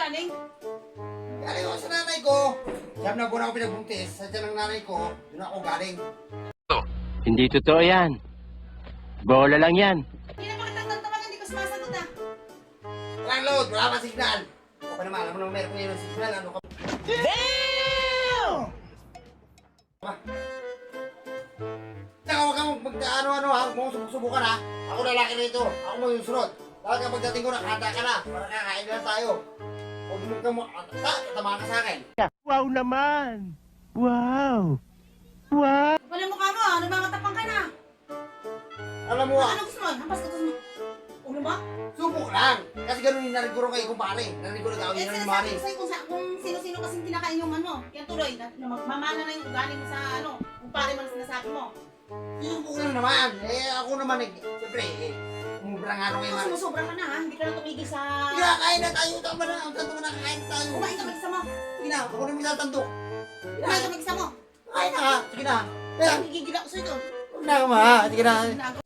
galing? Galing ako sa nanay ko. Siyam na buwan ako pinagbuntis. Sa tiyan ng nanay ko, doon ako galing. Hindi totoo yan. Bola lang yan. Hindi na makitang hindi ko sumasagot ah. Walang load, wala pa signal. O pa naman, alam mo naman meron ko ngayon ng signal. Ano ka? Damn! Tsaka huwag kang mag-ano-ano ha. Huwag mong subukan ha. Ako lalaki rito. Ako mo yung sunod. Dahil kapag dating ko na, kata ka na. Para kakain na tayo. Huwag mo kang tatamaan ka sa akin. Wow naman! Wow! Wow! Wala mukha mo ah. Nagmamatapang ka na. Alam mo Ano gusto mo? Hampas ka gusto mo. Ulo mo? subok lang. Kasi ganun yung narinig ko rin kayo kumpare. Narinig ko na gawin Eh, na ni sinasabi Mari. ko sa'yo kung sino-sino kasing kinakain yung ano. Yan tuloy. Mamana na yung ugali mo sa ano. Kung pare mo na sinasabi mo. Subok lang naman. Eh ako naman siyempre umubra nga rin kayo Mari. Sumusobra ka na ha. Hindi ka na tumigil sa... Sige na, kain na tayo. Tama na. Ang tanto mo na, kain na tayo. Kumain ka mag-isa mo. Sige na, ako na magtatantok. Kumain ka mag-isa mo. Kain na ka. Sige na. Ang gigigil ako sa'yo. Huwag na ma. Sige na. Ginagawa.